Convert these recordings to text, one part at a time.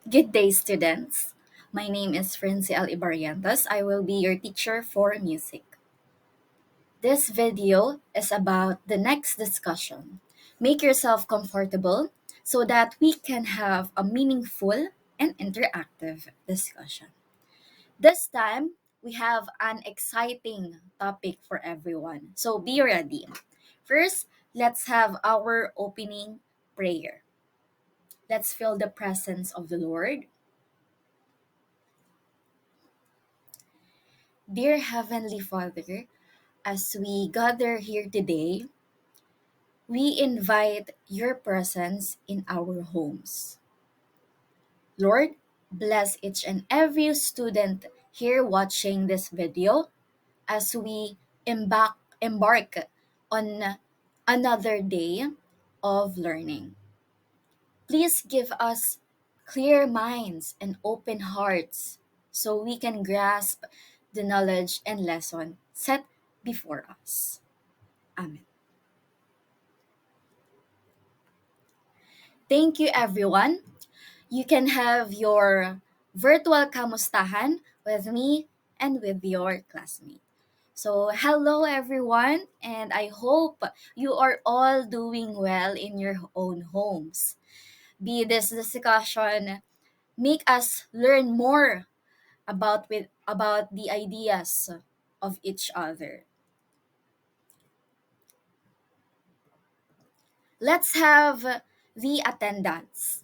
Good day, students. My name is Frincy Ibarrientos. I will be your teacher for music. This video is about the next discussion. Make yourself comfortable so that we can have a meaningful and interactive discussion. This time, we have an exciting topic for everyone. So be ready. First, let's have our opening prayer. Let's feel the presence of the Lord. Dear Heavenly Father, as we gather here today, we invite your presence in our homes. Lord, bless each and every student here watching this video as we embark on another day of learning. Please give us clear minds and open hearts so we can grasp the knowledge and lesson set before us. Amen. Thank you, everyone. You can have your virtual kamustahan with me and with your classmate. So, hello, everyone, and I hope you are all doing well in your own homes. Be this discussion make us learn more about the ideas of each other. Let's have the attendance.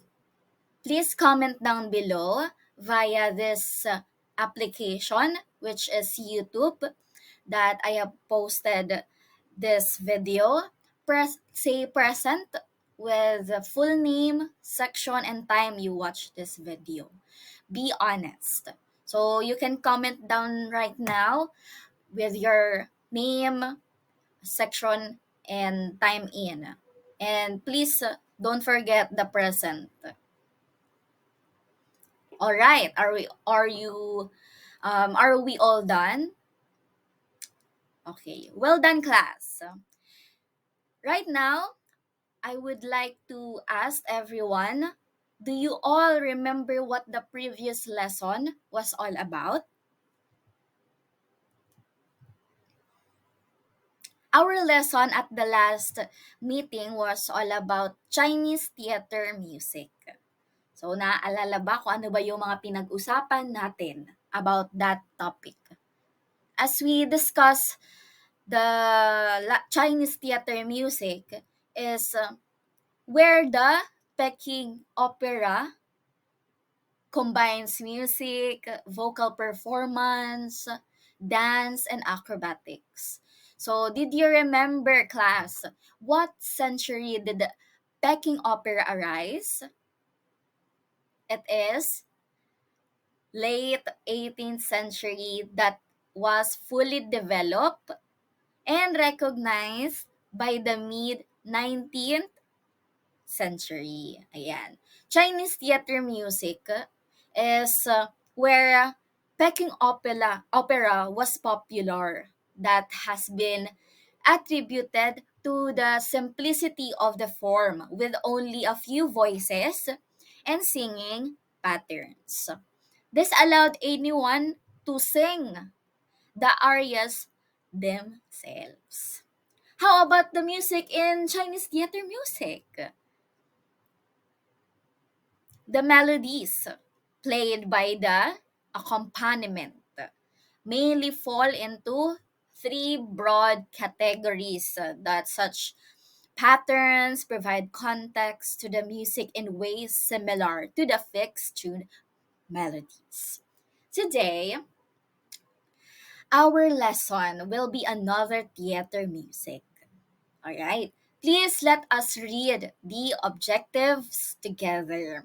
Please comment down below via this application, which is YouTube, that I have posted this video. Say present with the full name, section, and time you watch this video. Be honest. So you can comment down right now with your name, section, and time in. And please don't forget the present. All right. Are we all done? Okay. Well done, class. Right now, I would like to ask everyone, do you all remember what the previous lesson was all about? Our lesson at the last meeting was all about Chinese theater music. So, naaalala ba kung ano ba yung mga pinag-usapan natin about that topic? As we discuss the Chinese theater music is where the Peking opera combines music, vocal performance, dance, and acrobatics. So, did you remember, class, what century did the Peking opera arise? It is late 18th century that was fully developed and recognized by the mid 19th century. Ayan. Chinese theater music is where Peking opera was popular, that has been attributed to the simplicity of the form with only a few voices and singing patterns. This allowed anyone to sing the arias themselves. How about the music in Chinese theater music? The melodies played by the accompaniment mainly fall into three broad categories that such patterns provide context to the music in ways similar to the fixed tune melodies. Today, our lesson will be another theater music. All right. Please let us read the objectives together.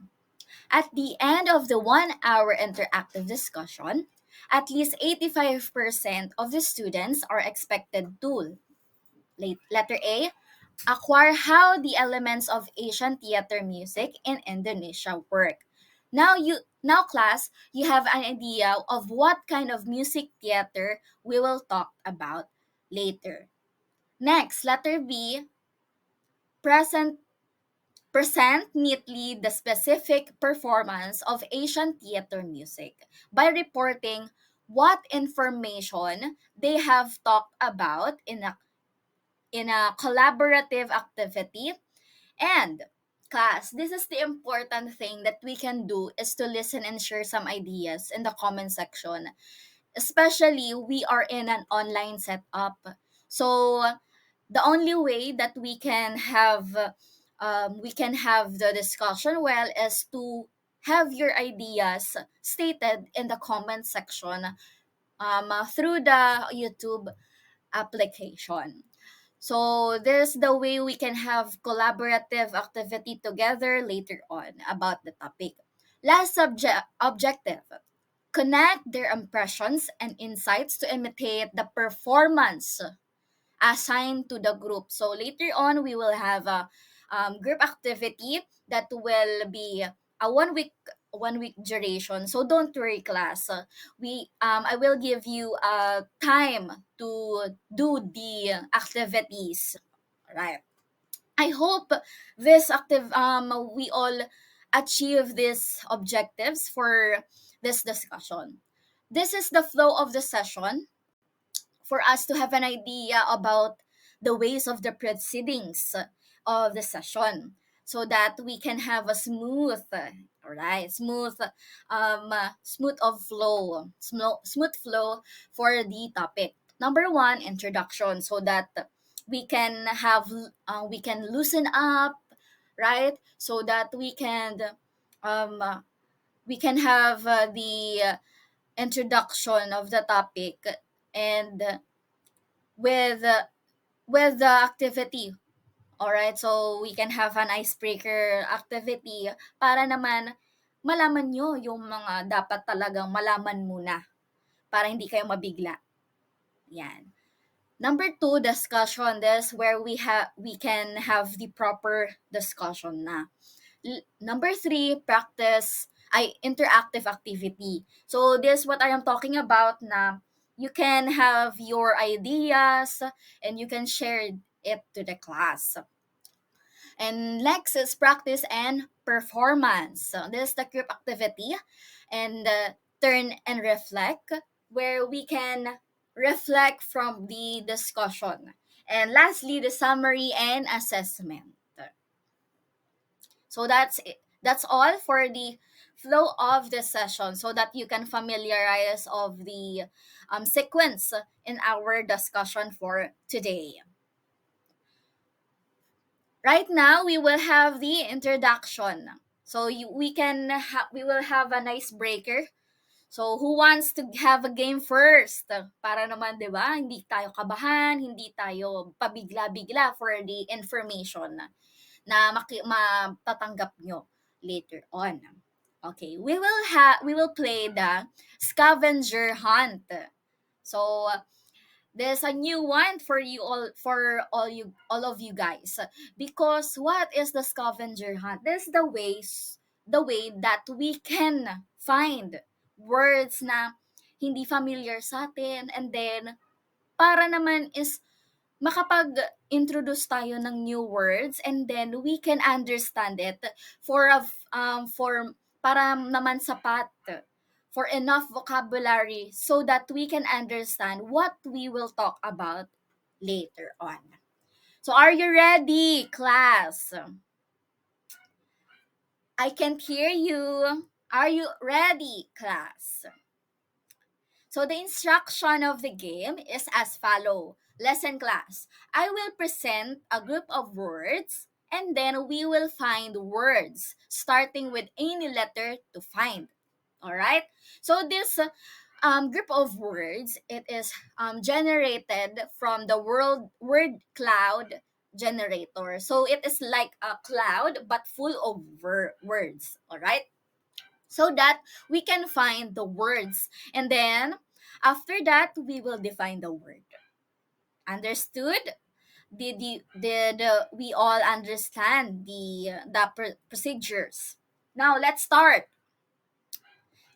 At the end of the 1 hour interactive discussion, at least 85% of the students are expected to letter A, acquire how the elements of Asian theater music in Indonesia work. Now class, you have an idea of what kind of music theater we will talk about later. Next, letter B, present present neatly the specific performance of Asian theater music by reporting what information they have talked about in a collaborative activity. And class, this is the important thing that we can do is to listen and share some ideas in the comment section. Especially we are in an online setup. So the only way that we can have the discussion well is to have your ideas stated in the comment section through the YouTube application. So this is the way we can have collaborative activity together later on about the topic. Last objective. Connect their impressions and insights to imitate the performance assigned to the group. So later on, we will have a group activity that will be a 1 week duration. So don't worry, class. We I will give you time to do the activities. Right. I hope this active we all achieve these objectives for this discussion. This is the flow of the session for us to have an idea about the ways of the proceedings of the session so that we can have a smooth all right smooth of flow smooth flow for the topic. Number one, introduction, so that we can loosen up, right, so that um uh, we can have the introduction of the topic, and with with the activity. All right, so we can have an icebreaker activity para naman malaman nyo yung mga dapat talagang malaman muna para hindi kayo mabigla. Yan. Number two, discussion. This where we can have the proper discussion na. Number three, practice ay interactive activity. So this what I am talking about na you can have your ideas and you can share it to the class. And next is practice and performance. So this is the group activity and turn and reflect, where we can reflect from the discussion. And lastly, the summary and assessment. So that's it. That's all for the flow of the session so that you can familiarize of the sequence in our discussion for today. Right now, we will have the introduction. So we will have an icebreaker. So who wants to have a game first? Para naman, 'di ba? Hindi tayo kabahan, hindi tayo pabigla-bigla for the information na matatanggap nyo later on. Okay, we will play the scavenger hunt. So there's a new one for you all of you guys, because what is the scavenger hunt? This is the way that we can find words na hindi familiar sa atin, and then para naman is makapag-introduce tayo ng new words, and then we can understand it for para naman sapat for enough vocabulary so that we can understand what we will talk about later on. So are you ready, class? I can't hear you. Are you ready, class? So the instruction of the game is as follow. Lesson class. I will present a group of words, and then we will find words starting with any letter to find. All right? So this group of words, it is generated from the word cloud generator. So it is like a cloud but full of words. All right? So that we can find the words, and then after that we will define the word. Understood? Did we all understand the procedures? Now let's start.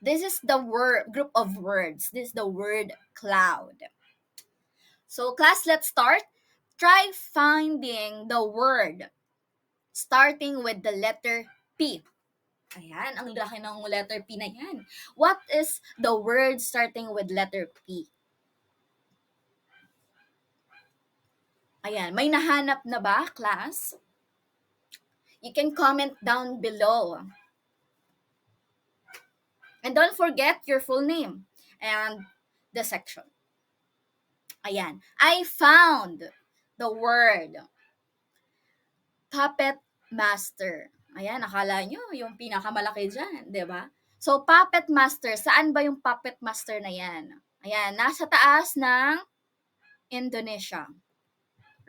This is the word group of words. This is the word cloud. So class, let's start. Try finding the word starting with the letter P. Ayan, ang laki ng letter P na yan. What is the word starting with letter P? Ayan, may nahanap na ba, class? You can comment down below. And don't forget your full name and the section. Ayan, I found the word puppet master. Ayan, akala nyo yung pinakamalaki dyan, di ba? So, puppet master, saan ba yung puppet master na yan? Ayan, nasa taas ng Indonesia.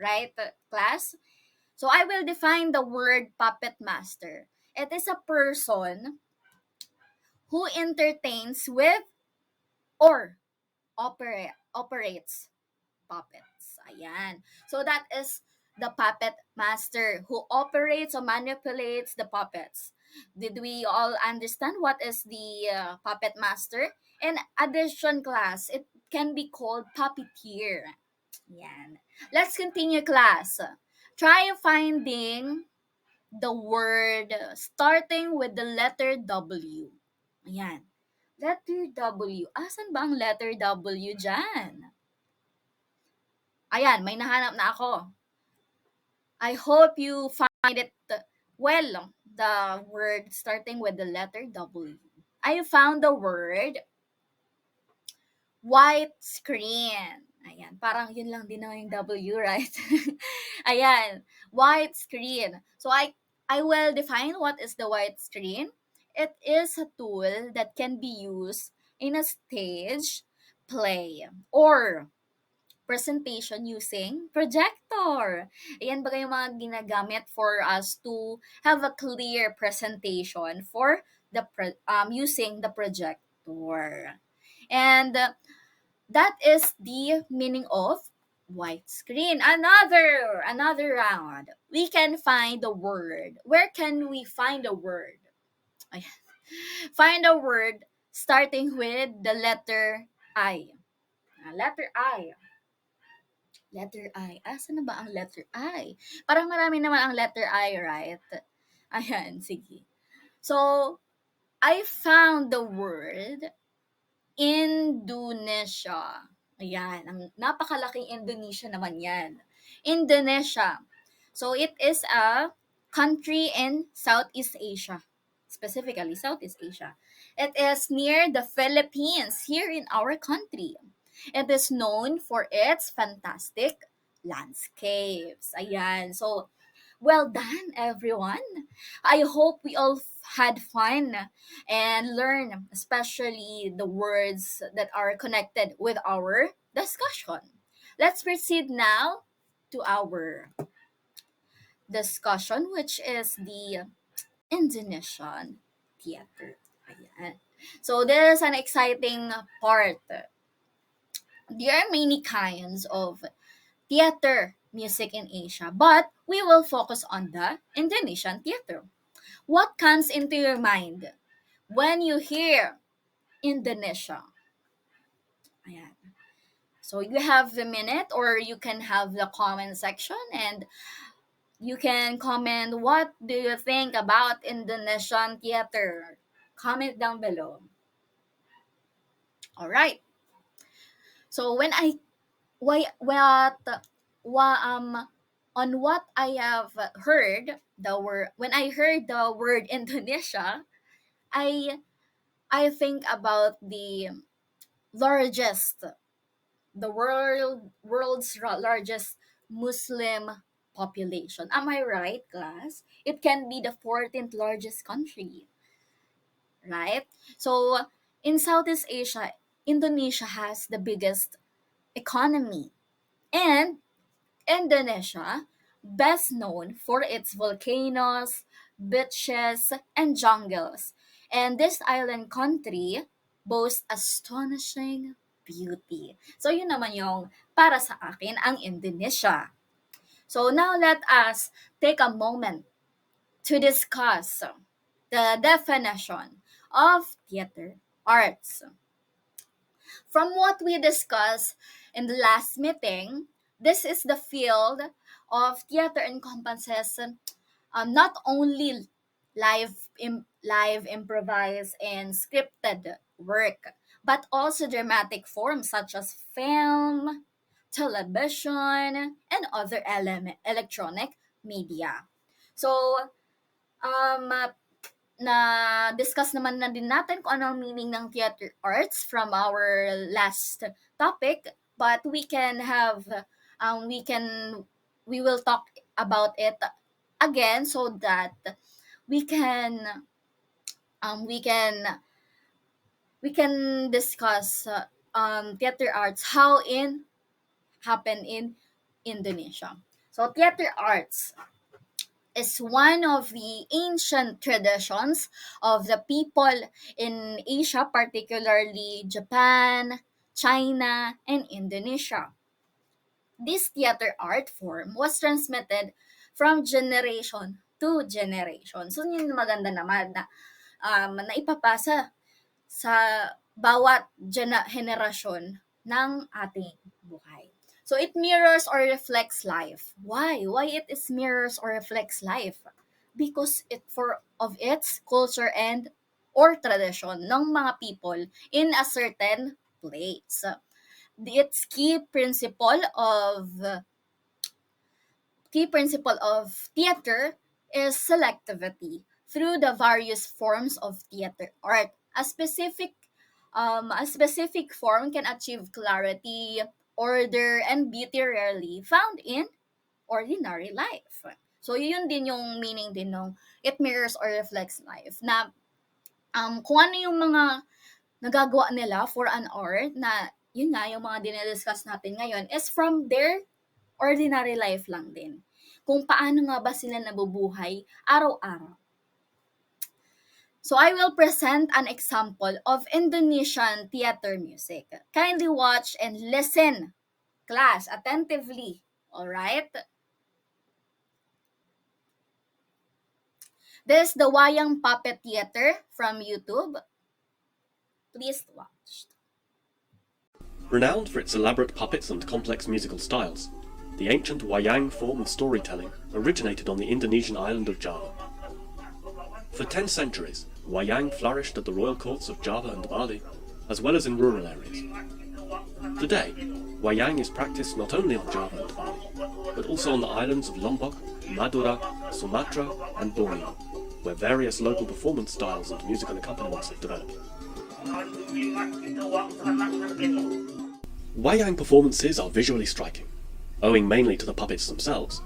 Right, class? So, I will define the word puppet master. It is a person who entertains with or operates puppets. Ayan. So, that is the puppet master who operates or manipulates the puppets. Did we all understand what is the puppet master? In addition, class, it can be called puppeteer. Yan. Let's continue, class. Try finding the word starting with the letter W. Ayan. Letter W. Asan ba ang letter W dyan? Ayan, may nahanap na ako. I hope you find it well, the word starting with the letter W. I found the word white screen. Ayan, parang yun lang din ang yung W, right? Ayan, white screen. So I will define what is the white screen. It is a tool that can be used in a stage play or presentation using projector. Ayan ba yung mga ginagamit for us to have a clear presentation for the using the projector. And that is the meaning of white screen. Another round. We can find the word. Where can we find the word? Ayan. Find a word starting with the letter I. Letter I. Letter I. Asa na ba ang letter I? Parang marami naman ang letter I, right? Ayan, sige. So, I found the word Indonesia. Ayan, ang napakalaking Indonesia naman yan. Indonesia. So, it is a country in Southeast Asia. Specifically, Southeast Asia. It is near the Philippines, here in our country. It is known for its fantastic landscapes. Ayan. So, well done, everyone. I hope we all had fun and learn, especially the words that are connected with our discussion. Let's proceed now to our discussion, which is the Indonesian Theater. Ayan. So, this is an exciting part. There are many kinds of theater music in Asia, but we will focus on the Indonesian theater. What comes into your mind when you hear Indonesia? Ayan. So you have a minute or you can have the comment section and you can comment what do you think about Indonesian theater. Comment down below. All right. So when I on what I have heard the word when I heard the word Indonesia, I I think about the largest world's largest Muslim population. Am I right, class? It can be the 14th largest country, right? So in Southeast Asia, Indonesia has the biggest economy, and Indonesia, best known for its volcanoes, beaches, and jungles. And this island country boasts astonishing beauty. So yun naman yung para sa akin ang Indonesia. So now let us take a moment to discuss the definition of theater arts. From what we discussed in the last meeting, this is the field of theater encompasses not only live improvised and scripted work, but also dramatic forms such as film, television, and other electronic media. So, um, na-discuss naman na din natin kung ano ang meaning ng theater arts from our last topic, but we will talk about it again so that we can um, we can we can discuss theater arts how in happen in Indonesia. So theater arts is one of the ancient traditions of the people in Asia, particularly Japan, China, and Indonesia. This theater art form was transmitted from generation to generation. So, yun yung maganda naman na naipapasa sa bawat henerasyon ng ating buhay. So it mirrors or reflects life. Why? Why it is mirrors or reflects life? Because it for of its culture and or tradition ng mga people in a certain place. Its key principle of theater is selectivity through the various forms of theater art. A specific form can achieve clarity, order, and beauty rarely found in ordinary life. So, yun din yung meaning din ng it mirrors or reflects life. Na kung ano yung mga nagagawa nila for an art na yun nga, yung mga dinidiscuss natin ngayon is from their ordinary life lang din. Kung paano nga ba sila nabubuhay araw-araw. So I will present an example of Indonesian theater music. Kindly watch and listen, class, attentively. Alright? This is the Wayang Puppet Theater from YouTube. Please watch. Renowned for its elaborate puppets and complex musical styles, the ancient Wayang form of storytelling originated on the Indonesian island of Java. For 10 centuries, Wayang flourished at the royal courts of Java and Bali, as well as in rural areas. Today, Wayang is practiced not only on Java and Bali, but also on the islands of Lombok, Madura, Sumatra, and Borneo, where various local performance styles and musical accompaniments have developed. Wayang performances are visually striking, owing mainly to the puppets themselves.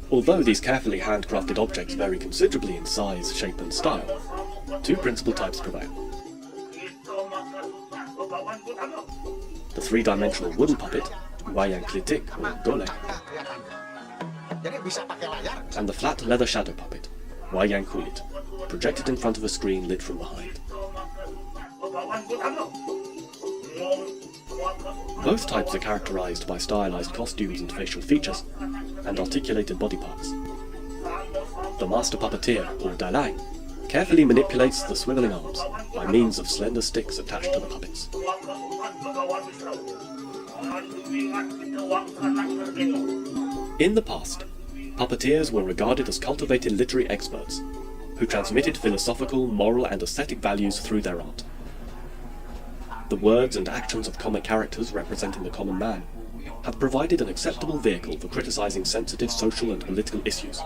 Although these carefully handcrafted objects vary considerably in size, shape and style, two principal types prevail. The three-dimensional wooden puppet, Wayang Kulit or Golek, and the flat leather shadow puppet, Wayang Kulit, projected in front of a screen lit from behind. Both types are characterized by stylized costumes and facial features, and articulated body parts. The master puppeteer, or dalang, carefully manipulates the swiveling arms by means of slender sticks attached to the puppets. In the past, puppeteers were regarded as cultivated literary experts who transmitted philosophical, moral and aesthetic values through their art. The words and actions of comic characters representing the common man have provided an acceptable vehicle for criticizing sensitive social and political issues,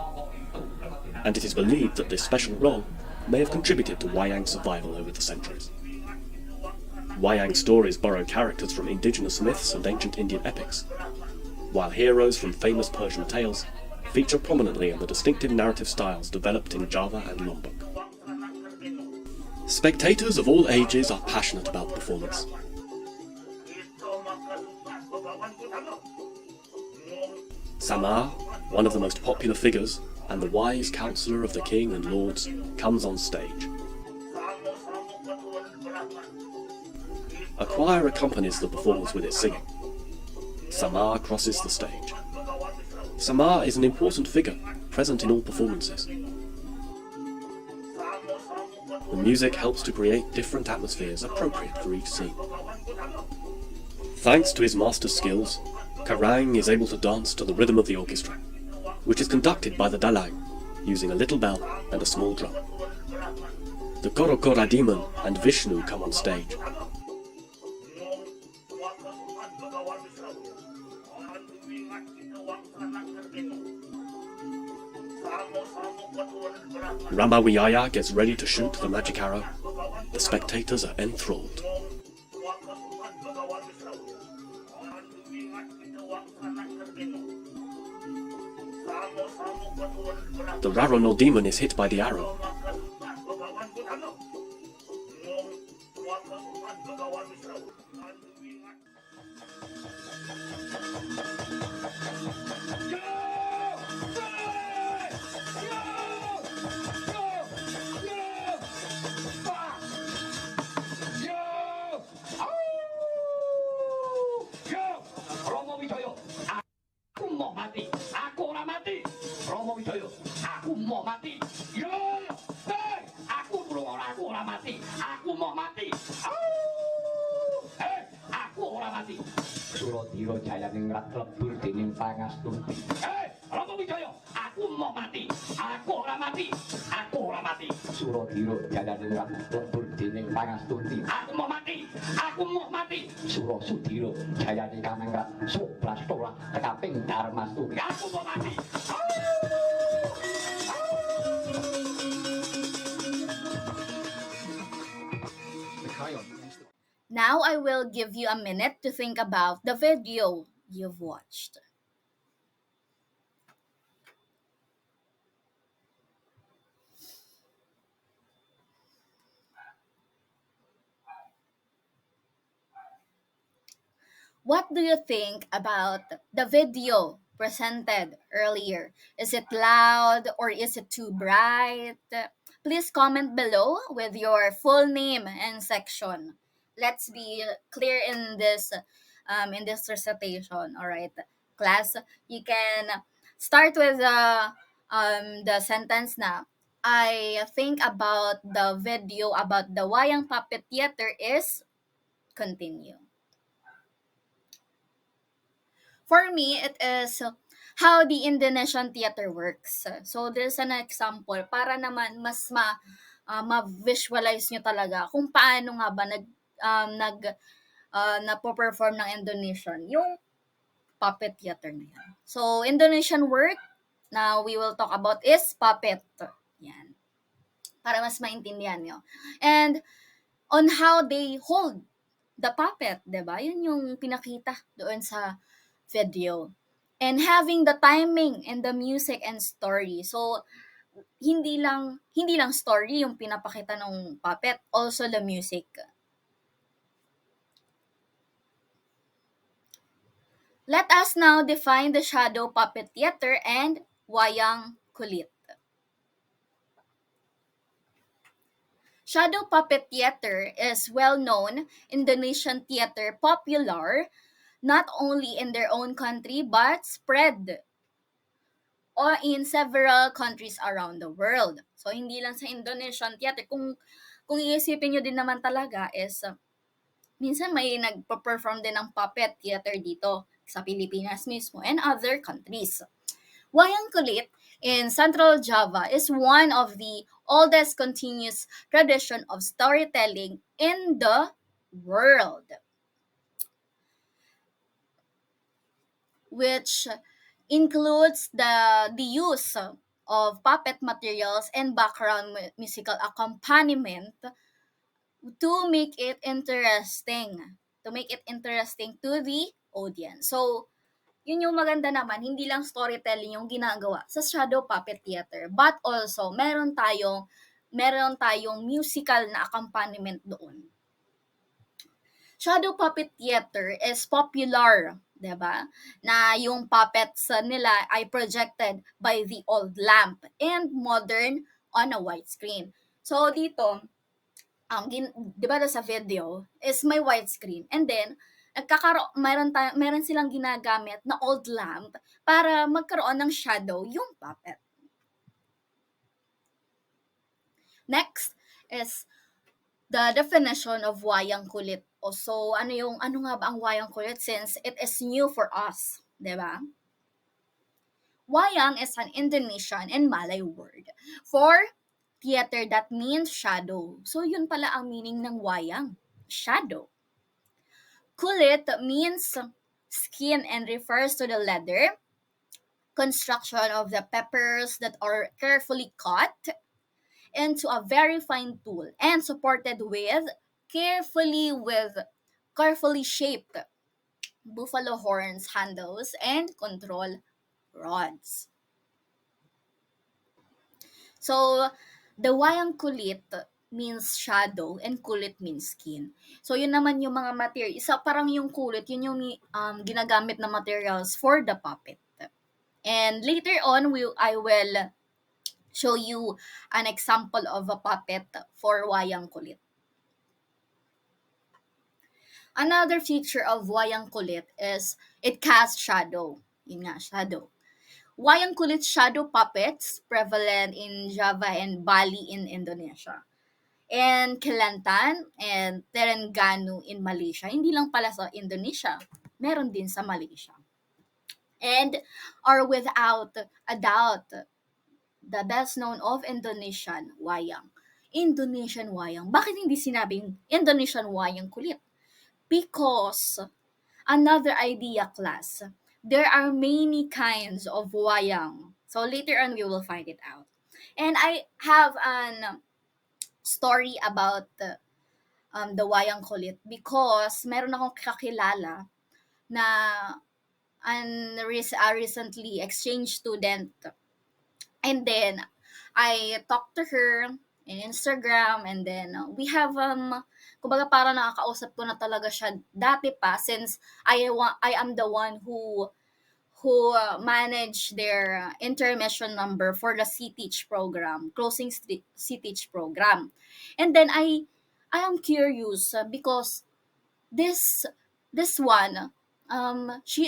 and it is believed that this special role may have contributed to Wayang's survival over the centuries. Wayang stories borrow characters from indigenous myths and ancient Indian epics, while heroes from famous Persian tales feature prominently in the distinctive narrative styles developed in Java and Lombok. Spectators of all ages are passionate about the performance. Samar, one of the most popular figures, and the wise counsellor of the king and lords, comes on stage. A choir accompanies the performance with its singing. Samar crosses the stage. Samar is an important figure, present in all performances. The music helps to create different atmospheres appropriate for each scene. Thanks to his master's skills, Karang is able to dance to the rhythm of the orchestra, which is conducted by the dalang, using a little bell and a small drum. The Korokora demon and Vishnu come on stage. Ramawiyaya gets ready to shoot the magic arrow. The spectators are enthralled. The Rarono demon is hit by the arrow. Suradira jayaningrat lebur dening pangastunti. Rama Wijaya, aku mau mati. Aku ora mati. Aku ora mati. Suradira jayaningrat lebur dening pangastunti. Aku mau mati. Aku mau mati. Surasudira jayaning kamangrat sobrastora tekaping darmastuti. Aku mau mati. Now I will give you a minute to think about the video you've watched. What do you think about the video presented earlier? Is it loud or is it too bright? Please comment below with your full name and section. Let's be clear in this recitation. All right, class. You can start with the sentence na. I think about the video about the Wayang Puppet Theater is continue. For me, it is how the Indonesian theater works. So, there's an example para naman mas ma-visualize nyo talaga kung paano nga ba napo-perform ng Indonesian yung puppet theater na yan. So, Indonesian work na we will talk about is puppet. Yan. Para mas maintindihan nyo. And on how they hold the puppet, diba? Yun yung pinakita doon sa video. And having the timing and the music and story. So, hindi lang story yung pinapakita ng puppet, also the music. Let us now define the shadow puppet theater and Wayang Kulit. Shadow puppet theater is well-known Indonesian theater, popular not only in their own country but spread or in several countries around the world. So hindi lang sa Indonesian theater, kung iisipin nyo din naman talaga is minsan may nagpa-perform din ng puppet theater dito sa Pilipinas mismo and other countries. Wayang Kulit in Central Java is one of the oldest continuous tradition of storytelling in the world, which includes the use of puppet materials and background musical accompaniment to make it interesting to the audience. So, yun yung maganda naman, hindi lang storytelling yung ginagawa sa shadow puppet theater, but also meron tayong musical na accompaniment doon. Shadow puppet theater is popular, 'di ba? Na yung puppets nila ay projected by the old lamp and modern on a white screen. So dito, 'di ba sa video is may white screen and then meron silang ginagamit na old lamp para magkaroon ng shadow yung puppet. Next is the definition of Wayang Kulit. So, ano nga ba ang Wayang Kulit since it is new for us? diba? Wayang is an Indonesian and Malay word for theater that means shadow. So yun pala ang meaning ng wayang, shadow. Kulit means skin and refers to the leather construction of the peppers that are carefully cut into a very fine tool and supported with carefully shaped buffalo horns handles and control rods. So, the wayang kulit means shadow and kulit means skin. So, yun naman yung mga material. Isa parang yung kulit, yun yung ginagamit na materials for the puppet. And later on, I will show you an example of a puppet for wayang kulit. Another feature of wayang kulit is it casts shadow. Yun nga, shadow. Wayang kulit shadow puppets prevalent in Java and Bali in Indonesia. And Kelantan and Terengganu in Malaysia. Hindi lang pala sa Indonesia, meron din sa Malaysia. And are without a doubt the best known of Indonesian wayang. Indonesian wayang. Bakit hindi sinabing Indonesian wayang kulit? Because another idea class, there are many kinds of wayang. So later on we will find it out. And I have an story about the wayang kulit because meron akong kakilala na a recently exchange student. And then I talked to her in Instagram and then we have kumbaga para nakakausap ko na talaga siya dati pa since I am the one who manage their intermission number for the C-Teach program, closing C-Teach program. And then I am curious because this one she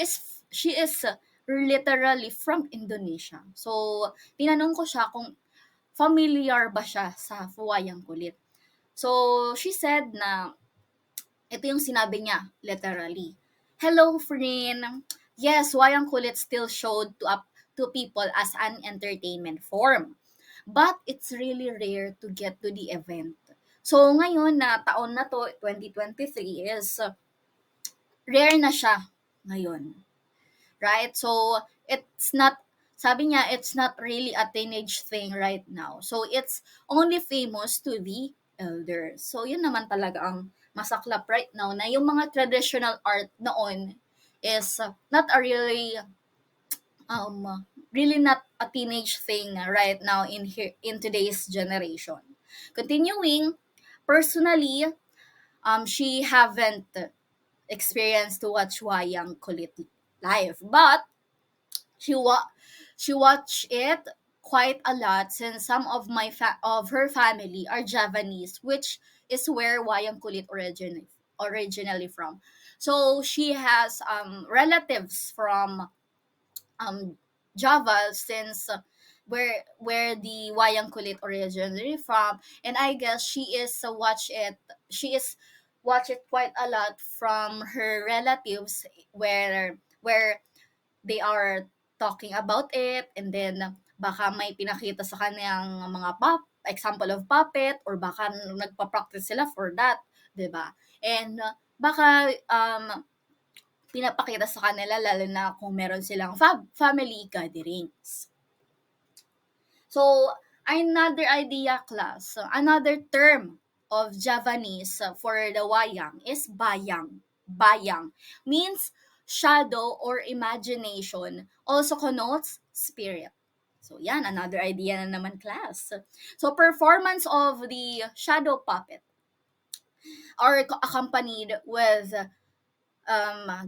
is literally from Indonesia. So tinanong ko siya kung familiar ba siya sa wayang kulit. So she said na ito yung sinabi niya literally. Hello, Frin. Yes, wayang kulit still showed to people as an entertainment form. But it's really rare to get to the event. So ngayon na taon na to, 2023 is rare na siya ngayon. Right? So it's not sabi niya it's not really a teenage thing right now. So it's only famous to the elders. So yun naman talaga ang masaklap right now na yung mga traditional art noon is not a really not a teenage thing right now in today's generation. Continuing, personally, she haven't experienced to watch Wayang Kulit live, but she watched it quite a lot since some of of her family are Javanese, which is where Wayang Kulit originally from. So she has relatives from Java since where the Wayang Kulit originally from, and I guess she is watch it quite a lot from her relatives where they are talking about it, and then baka may pinakita sa kanyang mga example of puppet, or baka nagpa-practice sila for that, 'di ba? And baka pinapakita sa kanila lalo na kung meron silang family gatherings. So, another idea class, another term of Javanese for the wayang is bayang. Bayang means shadow or imagination, also connotes spirit. So, yan, another idea na naman class. So, performance of the shadow puppet are accompanied with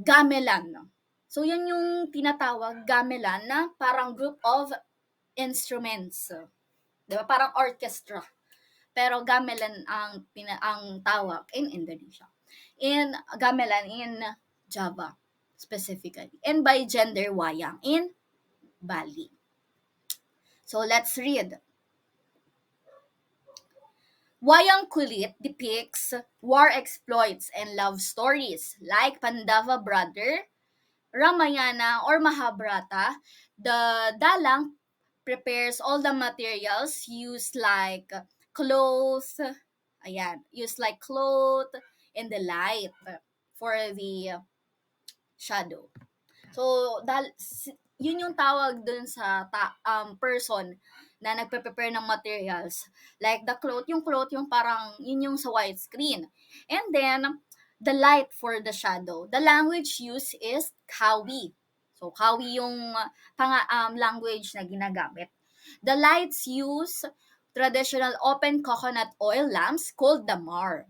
gamelan. So, yan yung tinatawag gamelan na parang group of instruments. Diba? Parang orchestra. Pero gamelan ang tawag in Indonesia. In gamelan in Java specifically. And by gender wayang in Bali. So let's read. Wayang Kulit depicts war exploits and love stories like Pandava Brother, Ramayana or Mahabharata, the dalang prepares all the materials used like cloth, used like cloth and the light for the shadow. So, yun yung tawag dun sa person na nagpe-prepare ng materials. Like the cloth, yung parang, yun yung sa white screen. And then, the light for the shadow. The language used is Kawi. So, Kawi yung language na ginagamit. The lights use traditional open coconut oil lamps called the mar.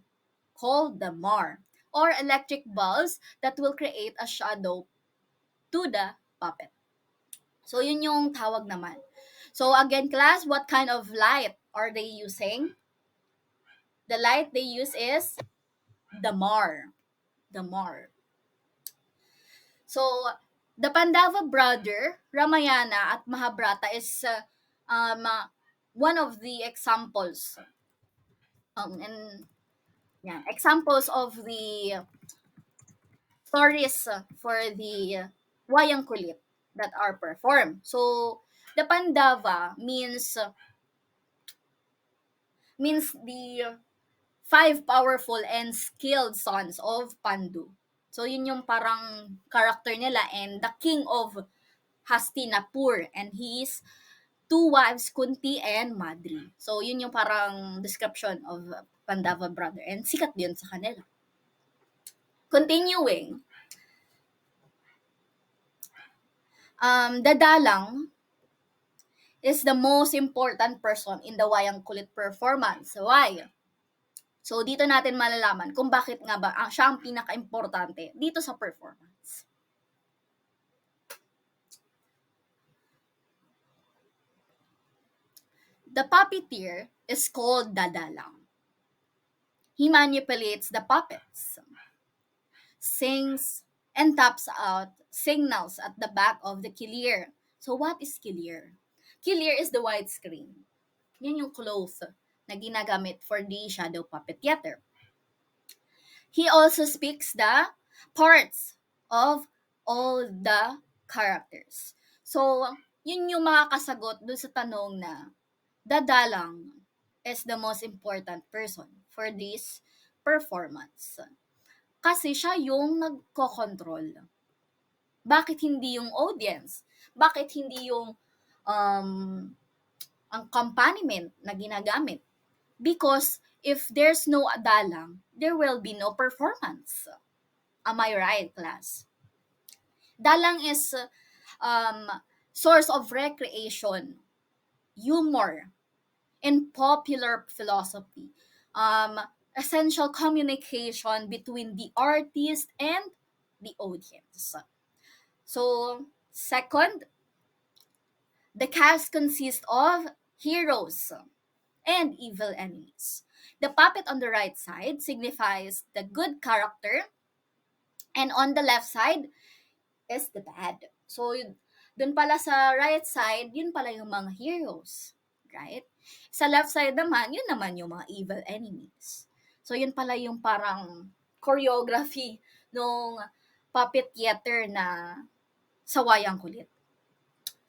Or electric bulbs that will create a shadow to the puppet. So, yun yung tawag naman. So, again, class, what kind of light are they using? The light they use is the mar. The mar. So, the Pandava brother, Ramayana at Mahabharata is one of the examples. Examples of the stories for the Wayang Kulit that are performed. So, the Pandava means the five powerful and skilled sons of Pandu. So, yun yung parang character nila and the king of Hastinapur and his two wives, Kunti and Madri. So, yun yung parang description of Pandava brother and sikat yun sa kanila. Continuing, the dalang is the most important person in the Wayang Kulit performance. Why? So, dito natin malalaman kung bakit nga ba siya ang pinaka-importante dito sa performance. The puppeteer is called dadalang. He manipulates the puppets, sings, and taps out signals at the back of the kilir. So, what is kilir? Kilir is the white screen. Yan yung cloth na ginagamit for the shadow puppet theater. He also speaks the parts of all the characters. So, yun yung makakasagot dun sa tanong na dadalang is the most important person for this performance. Kasi siya yung nagko-control. Bakit hindi yung audience? Bakit hindi yung ang accompaniment na ginagamit? Because if there's no dalang, there will be no performance. Am I right, class? Dalang is source of recreation, humor, and popular philosophy. Essential communication between the artist and the audience. So, second, the cast consists of heroes and evil enemies. The puppet on the right side signifies the good character, and on the left side is the bad. So, dun pala sa right side, yun pala yung mga heroes. Right? Sa left side naman, yun naman yung mga evil enemies. So, yun pala yung parang choreography nung puppet theater na sa Wayang Kulit.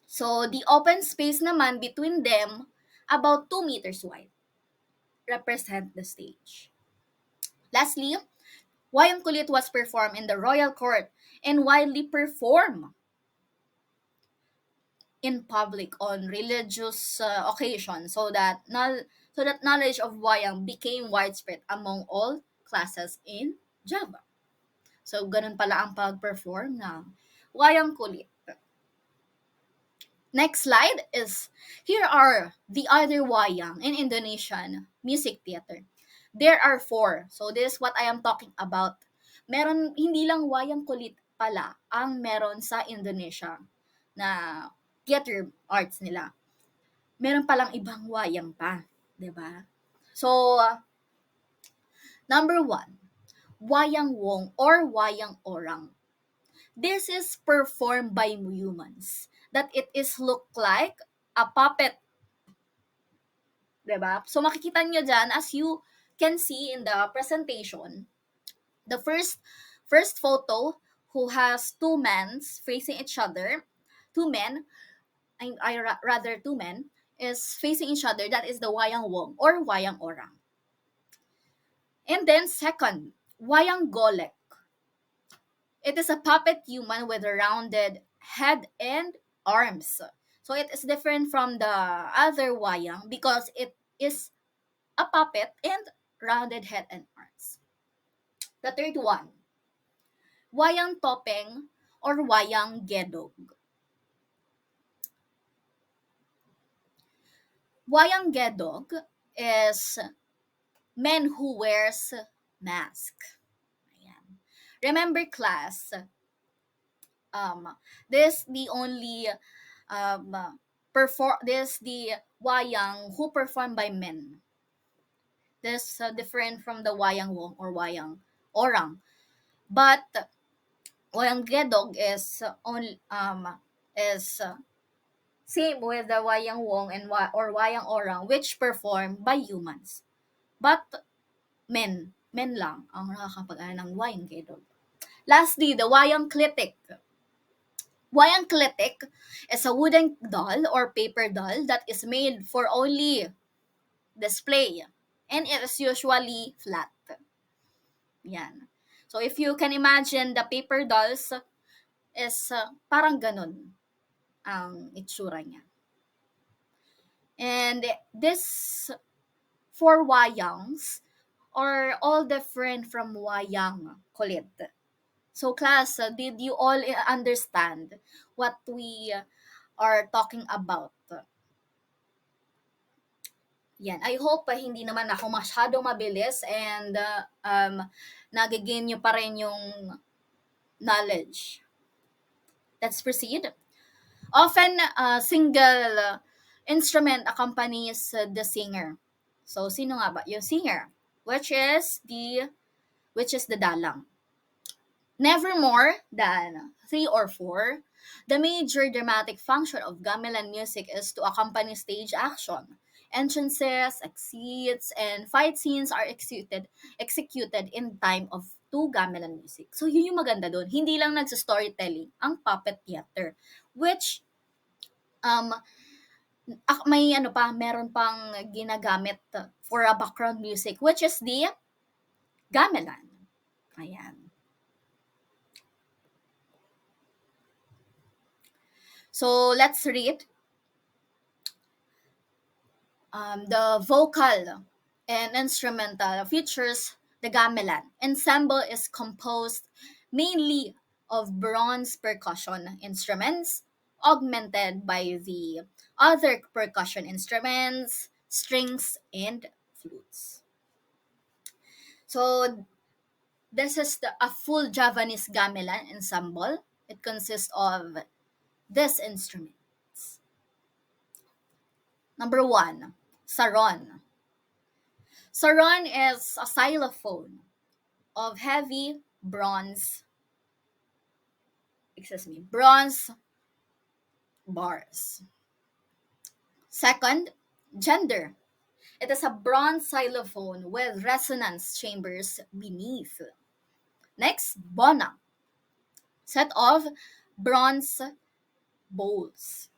So, the open space naman between them, about 2 meters wide, represent the stage. Lastly, Wayang Kulit was performed in the royal court and widely performed in public on religious occasions so that knowledge of wayang became widespread among all classes in Java. So, ganun pala ang pag-perform ng Wayang Kulit. Next slide is, here are the other wayang in Indonesian music theater. There are 4. So, this is what I am talking about. Hindi lang Wayang Kulit pala ang meron sa Indonesia na theater arts nila. Meron palang ibang wayang pa, 'di ba? So, number 1, Wayang Wong or Wayang Orang. This is performed by humans. That it is look like a puppet. 'Di ba? So, makikita nyo dyan, as you can see in the presentation, the first photo who has two men facing each other. Two men, rather two men, is facing each other. That is the Wayang Wong or Wayang Orang. And then second, Wayang Golek. It is a puppet human with a rounded head and arms. So it is different from the other wayang because it is a puppet and rounded head and arms. The third one, Wayang Topeng or Wayang Gedog. Wayang Gedog is men who wears mask. Ayan. Remember class, this the only this the wayang who performed by men. This different from the Wayang Wong or Wayang Orang. But Wayang Gedog is same with the Wayang Wong and or Wayang Orang, which performed by humans. But men lang ang nakakapag-ano ng Wayang Gedog. Lastly, the Wayang Klitik. Wayang Klitik is a wooden doll or paper doll that is made for only display, and it is usually flat. Yan. So if you can imagine, the paper dolls is parang ganun ang itsura niya. And this four wayangs are all different from Wayang Kulit. So class, did you all understand what we are talking about? Yan. I hope hindi naman ako masyadong mabilis and nagiging nyo pa rin yung knowledge. Let's proceed. Often, single instrument accompanies the singer. So, sino nga ba? Yung singer, which is the dalang. Never more than 3 or 4, the major dramatic function of gamelan music is to accompany stage action. Entrances, exits, and fight scenes are executed in time of 2 gamelan music. So, yun yung maganda doon. Hindi lang nagsa-storytelling ang puppet theater, which meron pang ginagamit for a background music, which is the gamelan. Ayan. So, let's read the vocal and instrumental features. The gamelan ensemble is composed mainly of bronze percussion instruments, augmented by the other percussion instruments, strings, and flutes. So, this is a full Javanese gamelan ensemble. It consists of these instruments. Number 1, saron. Saron is a xylophone of heavy bronze bars. Second, gender. It is a bronze xylophone with resonance chambers beneath. Next, bona. Set of bronze bowls.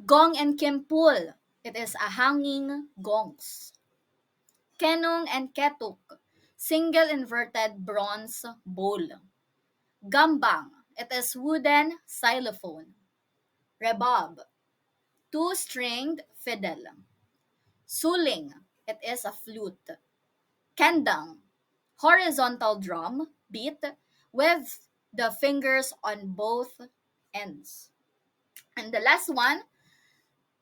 Gong and kimpul. It is a hanging gongs. Kenong and ketuk. Single inverted bronze bowl. Gambang. It is wooden xylophone. Rebab. 2-stringed fiddle. Suling. It is a flute. Kendang. Horizontal drum beat with the fingers on both ends. And the last one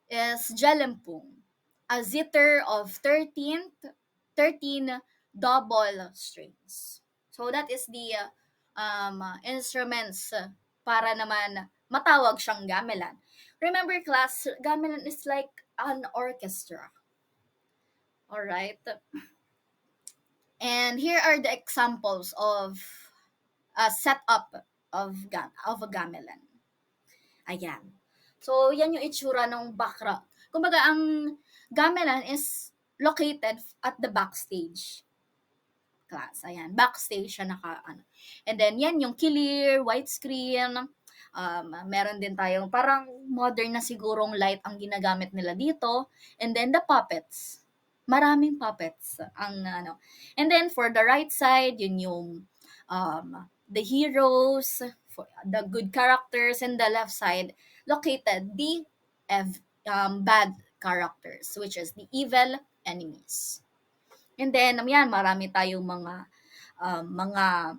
is jelempung, a zither of 13 double strings. So that is the instruments para naman matawag siyang gamelan. Remember class, gamelan is like an orchestra. Alright? And here are the examples of a setup of a gamelan. Ayan. So, yan yung itsura ng background. Kumbaga, ang gamelan is located at the backstage. class. Ayan, backstage siya ano. And then, yan, yung clear, widescreen. Meron din tayong parang modern na sigurong light ang ginagamit nila dito. And then, the puppets. Maraming puppets ang ano. And then, for the right side, yun yung the heroes, for the good characters, and the left side, located the bad characters, which is the evil enemies. And then, yan, marami tayong um, mga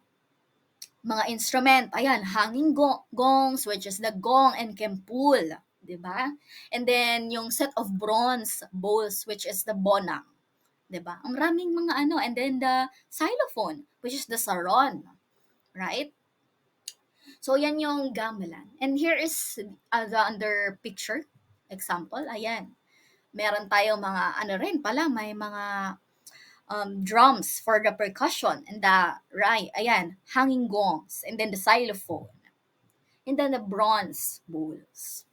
mga instrument. Ayan, hanging gongs, which is the gong and kempul. 'Di ba? And then, yung set of bronze bowls, which is the bonang. 'Di ba? Ang maraming mga ano. And then, the xylophone, which is the saron. Right? So, yan yung gamelan. And here is the under picture example. Ayan. Meron tayong mga, ano rin pala, may mga drums for the percussion, and the right, ayan, hanging gongs, and then the xylophone, and then the bronze bowls.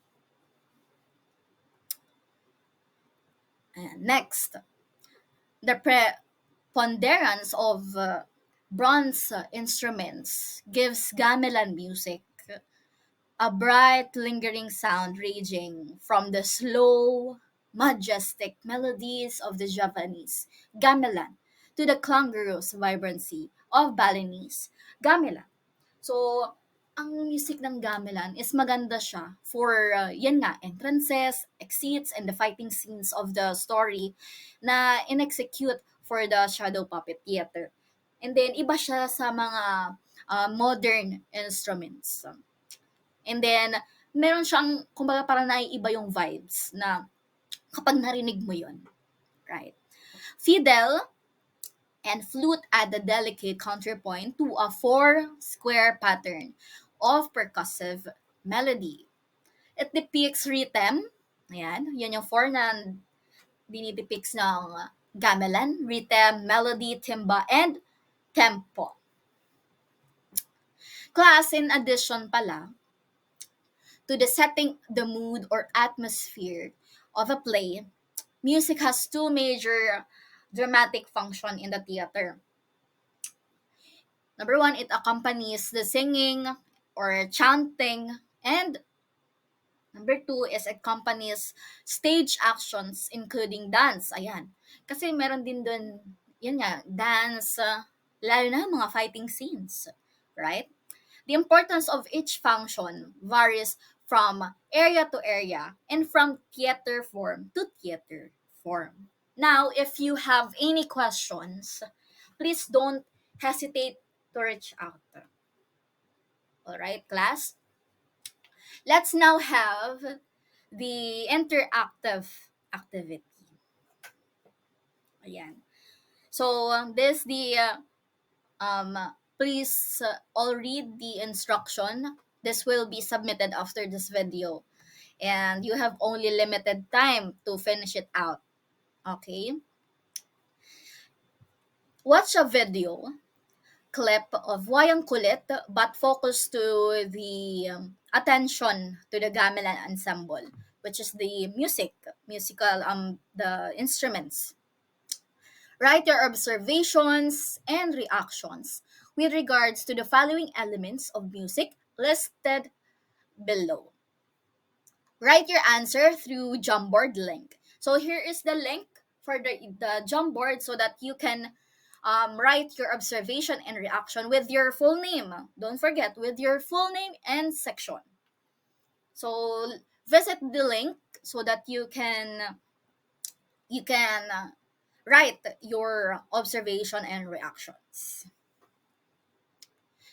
And next, the preponderance of bronze instruments gives gamelan music a bright, lingering sound ranging from the slow, majestic melodies of the Javanese gamelan to the clangorous vibrancy of Balinese gamelan. So, ang music ng gamelan is maganda siya for, yan nga, entrances, exits, and the fighting scenes of the story na in-execute for the shadow puppet theater. And then, iba siya sa mga modern instruments. And then, meron siyang, kumbaga parang naiiba yung vibes na kapag narinig mo yun. Right? Fiddle and flute add a delicate counterpoint to a four-square pattern of percussive melody. It depicts rhythm. Ayan, yan yung four na dinidepicts ng gamelan. Rhythm, melody, timba, and tempo. Class, in addition pala, to the setting the mood or atmosphere of a play, music has two major dramatic function in the theater. Number one, it accompanies the singing or chanting, and number two is accompanies stage actions including dance. Ayan. Kasi meron din dun, yun nga, dance, lalo na mga fighting scenes. Right? The importance of each function varies from area to area and from theater form to theater form. Now, if you have any questions, please don't hesitate to reach out. Alright, class? Let's now have the interactive activity. Ayan. So, this the please all read the instruction. This will be submitted after this video. And you have only limited time to finish it out. Okay? Watch a video clip of Wayang Kulit but focus to the attention to the gamelan ensemble, which is the the instruments. Write your observations and reactions with regards to the following elements of music listed below. Write your answer through Jamboard link. So here is the link for the Jamboard so that you can write your observation and reaction with your full name. Don't forget, with your full name and section. So visit the link so that you can write your observation and reactions.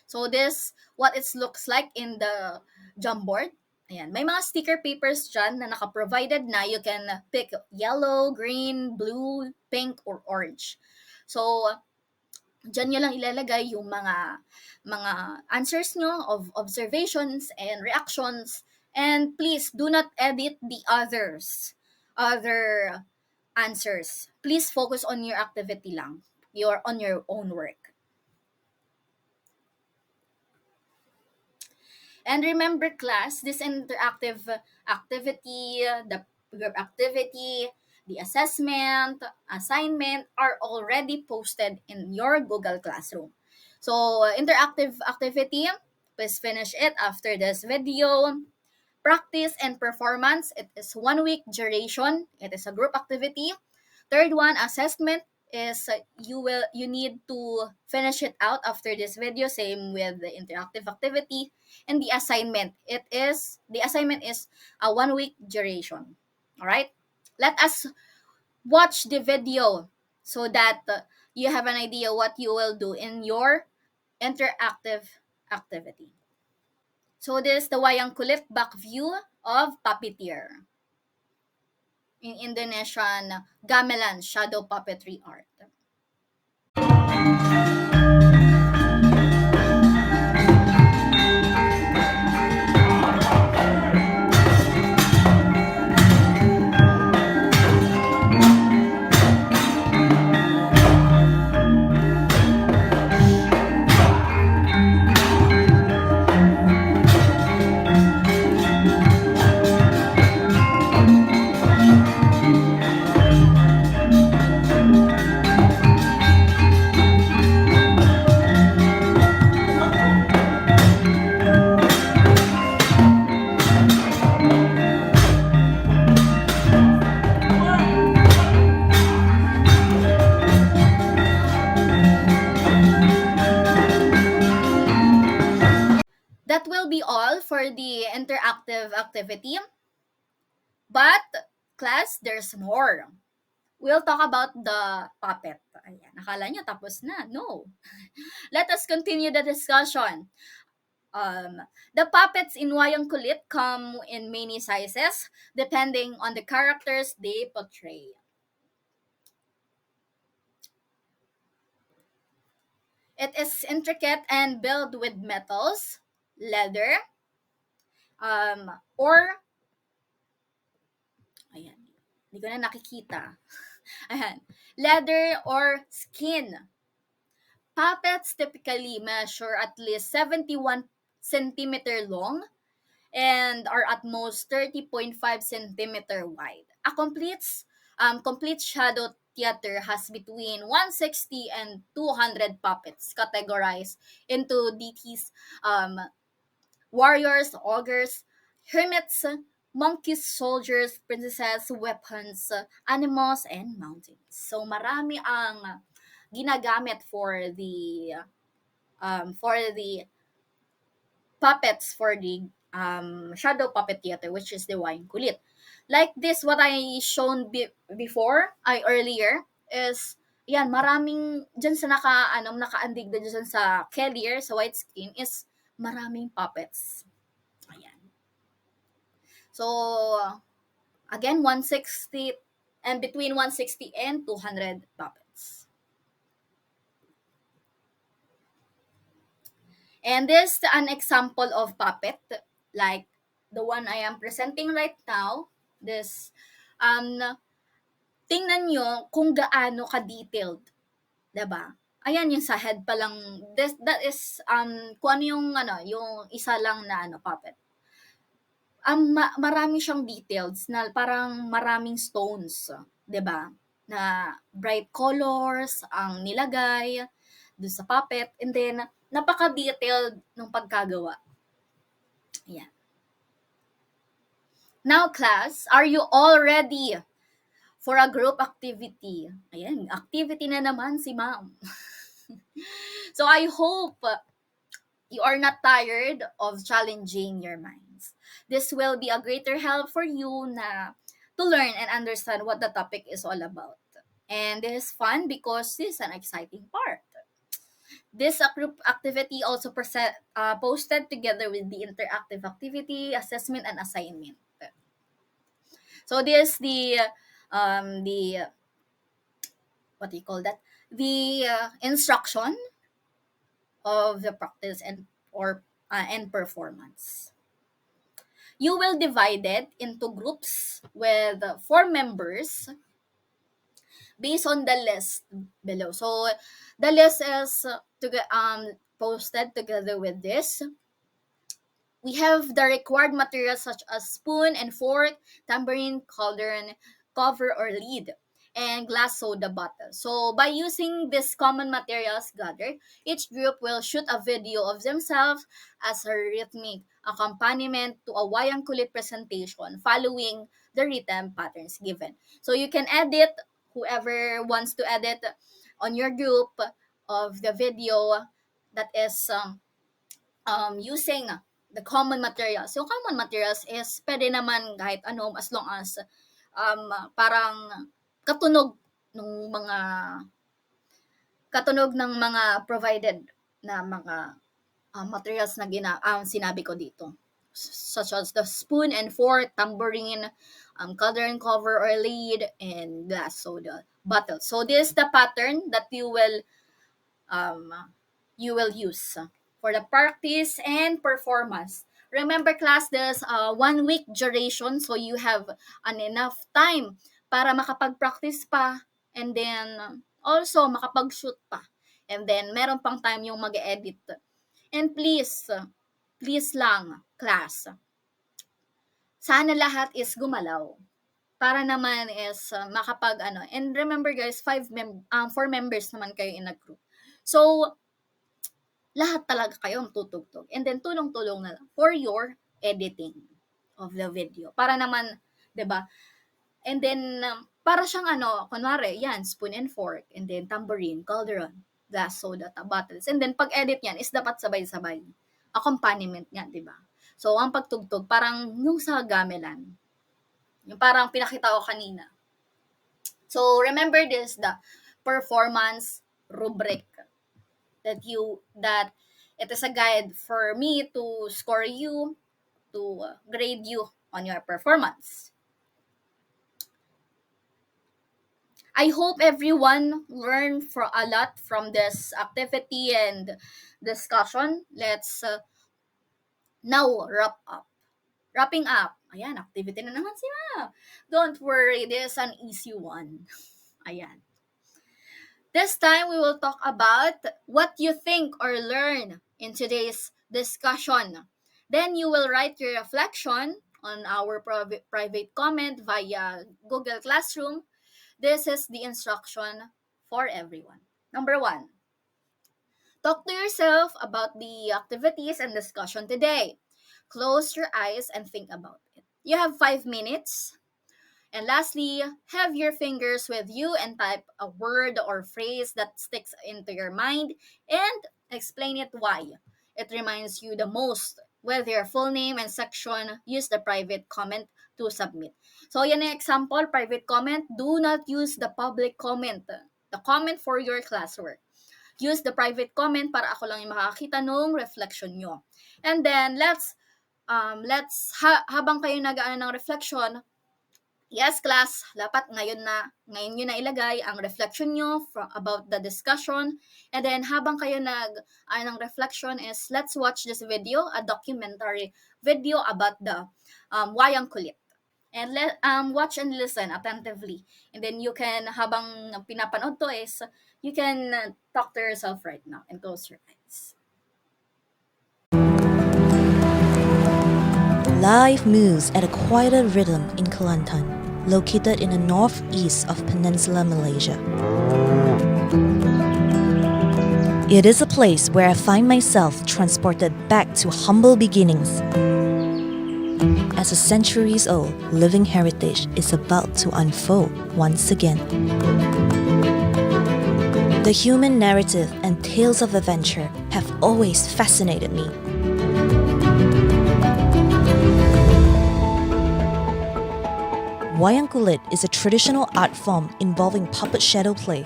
So this what it looks like in the Jamboard. Ayan, may mga sticker papers dyan na naka-provided na. You can pick yellow, green, blue, pink, or orange. So, dyan nyo lang ilalagay yung mga answers nyo of observations and reactions. And please, do not edit the other answers. Please focus on your activity lang. On your own work. And remember, class, this interactive activity, the group activity, The assessment, assignment are already posted in your Google Classroom. So, interactive activity, please finish it after this video. Practice and performance, it is 1 week duration. It is a group activity. Third one, assessment is you need to finish it out after this video. Same with the interactive activity. And the assignment, the assignment is a 1 week duration. All right. Let us watch the video so that you have an idea what you will do in your interactive activity. So this is the Wayang Kulit back view of puppeteer in Indonesian gamelan shadow puppetry art. That will be all for the interactive activity. But, class, there's more. We'll talk about the puppet. Ayan, nakala nyo tapos na. No. Let us continue the discussion. The puppets in Wayang Kulit come in many sizes depending on the characters they portray. It is intricate and built with metals, leather, or ayan, hindi ko na nakikita. Ayan, leather or skin. Puppets typically measure at least 71 centimeter long and are at most 30.5 centimeter wide. A complete shadow theater has between 160 and 200 puppets categorized into deities, warriors, ogres, hermits, monkeys, soldiers, princesses, weapons, animals, and mountains. So marami ang ginagamit for the puppets for the shadow puppet theater, which is the Wayang Kulit. Like this, what I shown before, earlier, is, yan, maraming, dyan sa nakaandig na dyan sa Kellier, sa white skin, is maraming puppets. Ayan. So, again, 160, and between 160 and 200 puppets. And this is an example of puppet, like the one I am presenting right now. This, tingnan nyo kung gaano ka-detailed. Diba? Ayan, yung sa head pa lang. That is, kung ano yung isa lang na puppet. Marami siyang details na parang maraming stones. Diba? Na bright colors ang nilagay doon sa puppet. And then, napaka-detailed ng pagkagawa. Ayan. Now, class, are you all ready for a group activity? Ayan, activity na naman si ma'am. So, I hope you are not tired of challenging your minds. This will be a greater help for you to learn and understand what the topic is all about. And this is fun because this is an exciting part. This group activity also posted together with the interactive activity, assessment, and assignment. So this is the what do you call that? The instruction of the practice and performance. You will divide it into groups with 4 members based on the list below. So the list is posted together with this. We have the required materials such as spoon and fork, tambourine, cauldron, cover or lid, and glass soda bottle. So by using these common materials gathered, each group will shoot a video of themselves as a rhythmic accompaniment to a Wayang Kulit presentation following the written patterns given. So you can edit, whoever wants to edit on your group of the video that is using the common materials. So common materials is pwede naman kahit ano as long as parang katunog ng mga ng mga provided na mga materials na sinabi ko dito, such as the spoon and fork, tambourine, color and cover or lid, and glass soda bottle. So this is the pattern that you will use for the practice and performance. Remember class, there's 1 week duration, so you have an enough time para makapag-practice pa, and then also makapag-shoot pa. And then meron pang time yung mag-edit. And please lang class, sana lahat is gumalaw para naman is makapag ano. And remember guys, 4 members naman kayo in a group. So lahat talaga kayo tutugtog. And then tulong-tulong na lang for your editing of the video. Para naman, 'di ba? And then para siyang ano, kunwari, yan, spoon and fork, and then tambourine, cauldron, glass soda bottles. And then pag-edit niyan is dapat sabay-sabay. Accompaniment nga, 'di ba? So ang pagtugtog parang yung sa gamelan. Yung parang pinakita ko kanina. So remember this, the performance rubric that it is a guide for me to score you, to grade you on your performance. I hope everyone learned a lot from this activity and discussion. Let's now wrapping up. Ayan, activity na naman sila. Don't worry, this is an easy one. Ayan. This time, we will talk about what you think or learn in today's discussion. Then you will write your reflection on our private comment via Google Classroom. This is the instruction for everyone. Number 1, talk to yourself about the activities and discussion today. Close your eyes and think about it. You have 5 minutes. And lastly, have your fingers with you and type a word or phrase that sticks into your mind and explain it why it reminds you the most. With your full name and section, use the private comment to submit. So yan ang example, private comment. Do not use the public comment, the comment for your classwork. Use the private comment para ako lang yung makakita nung reflection nyo. And then, habang kayo nag-aano ng reflection, yes, class, dapat ngayon nyo na ilagay ang reflection nyo about the discussion. And then, habang kayo ng reflection is, let's watch this video, a documentary video about the Wayang Kulit. And watch and listen attentively. And then you can, habang pinapanood to is, you can talk to yourself right now and close your eyes. Life moves at a quieter rhythm in Kelantan, located in the northeast of Peninsula Malaysia. It is a place where I find myself transported back to humble beginnings, as a centuries-old living heritage is about to unfold once again. The human narrative and tales of adventure have always fascinated me. Wayang Kulit is a traditional art form involving puppet shadow play.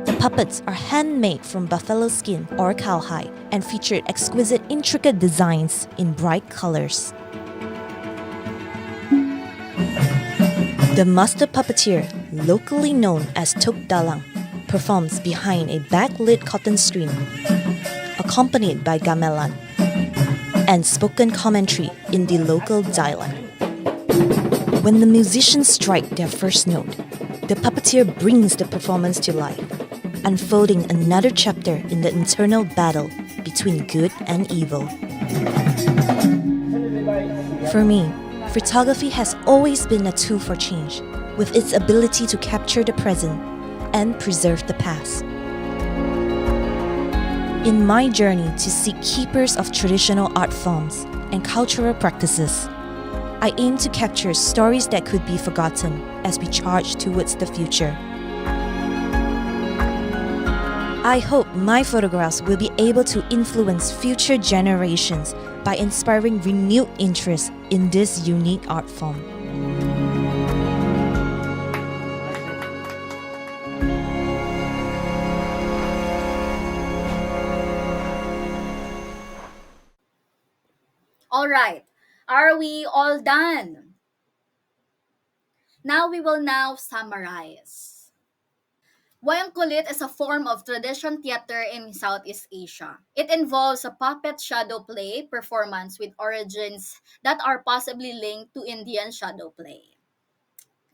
The puppets are handmade from buffalo skin or cowhide and featured exquisite intricate designs in bright colors. The master puppeteer, locally known as Kto12, performs behind a backlit cotton screen, accompanied by gamelan and spoken commentary in the local dialect. When the musicians strike their first note, the puppeteer brings the performance to life, unfolding another chapter in the internal battle between good and evil. For me, photography has always been a tool for change, with its ability to capture the present and preserve the past. In my journey to seek keepers of traditional art forms and cultural practices, I aim to capture stories that could be forgotten as we charge towards the future. I hope my photographs will be able to influence future generations by inspiring renewed interest in this unique art form. All right, are we all done? Now we will now summarize. Wayang Kulit is a form of tradition theater in Southeast Asia. It involves a puppet shadow play performance with origins that are possibly linked to Indian shadow play.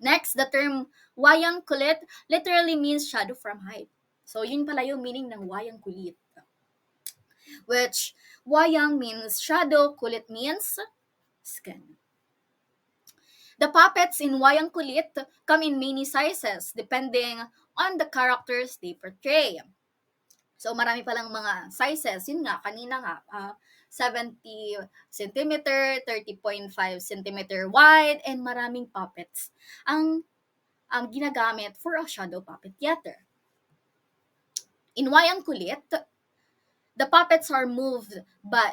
Next, the term Wayang Kulit literally means shadow from height. So yun pala yung meaning ng Wayang Kulit. Which Wayang means shadow, Kulit means skin. The puppets in Wayang Kulit come in many sizes depending on the characters they portray. So marami palang mga sizes. Yun nga, kanina nga, 70 centimeter, 30.5 centimeter wide, and maraming puppets ang ginagamit for a shadow puppet theater. In Wayang Kulit, the puppets are moved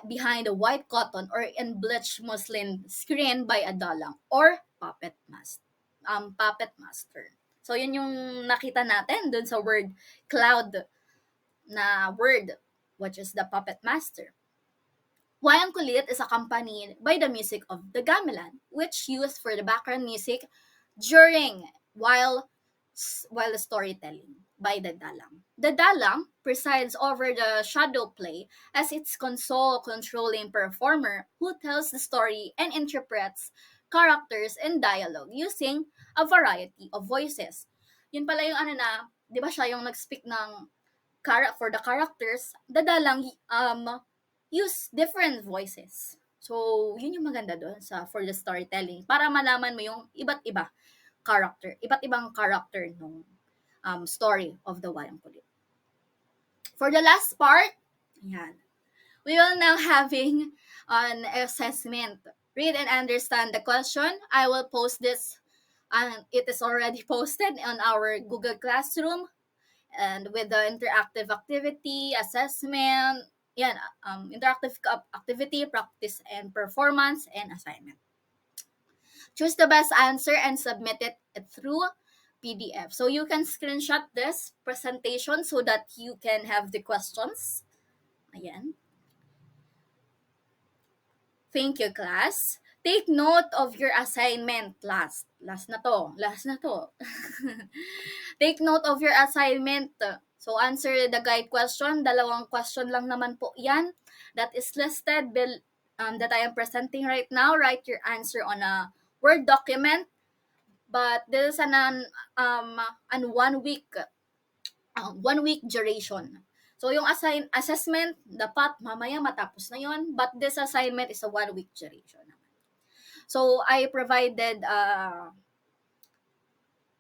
behind a white cotton or bleached muslin screen by a dalang or puppet master. So yun yung nakita natin dun sa word cloud na word, which is the puppet master. Wayang Kulit is accompanied by the music of the gamelan, which used for the background music during while storytelling by the dalang. The dalang presides over the shadow play as its console controlling performer who tells the story and interprets characters and dialogue using a variety of voices. Yun pala yung di ba siya yung nag-speak ng for the characters, the dalang use different voices. So, yun yung maganda doon for the storytelling para malaman mo yung iba't ibang character nung story of the Wayang Kulit. For the last part, yan, we will now having an assessment. Read and understand the question. I will post this, and it is already posted on our Google Classroom, and with the interactive activity, assessment, yan, interactive activity, practice and performance, and assignment. Choose the best answer and submit it through PDF. So you can screenshot this presentation so that you can have the questions. Ayan. Thank you, class. Take note of your assignment. Last na to. Take note of your assignment. So answer the guide question. 2 question lang naman po yan. That is listed that I am presenting right now. Write your answer on a Word document. But this is an 1 week duration. So yung assessment, dapat mamaya matapos na yon, but this assignment is a 1 week duration. So I provided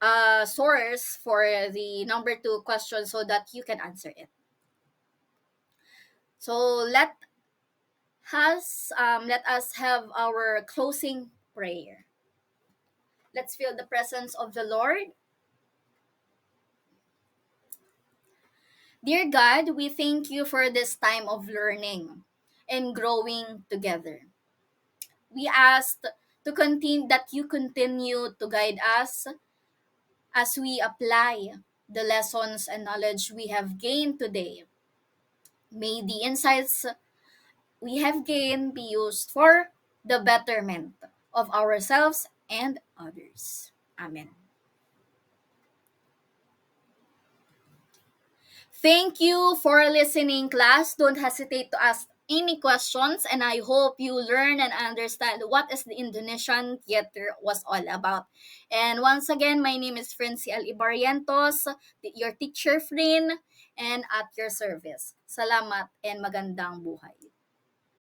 a source for the number 2 question so that you can answer it. So let us have our closing prayer. Let's feel the presence of the Lord. Dear God, we thank you for this time of learning and growing together. We ask that you continue to guide us as we apply the lessons and knowledge we have gained today. May the insights we have gained be used for the betterment of ourselves and others. Amen. Thank you for listening, class. Don't hesitate to ask any questions, and I hope you learn and understand what is the Indonesian theater was all about. And once again, my name is Frincy Ibarrientos, your teacher Frin, and at your service. Salamat and magandang buhay.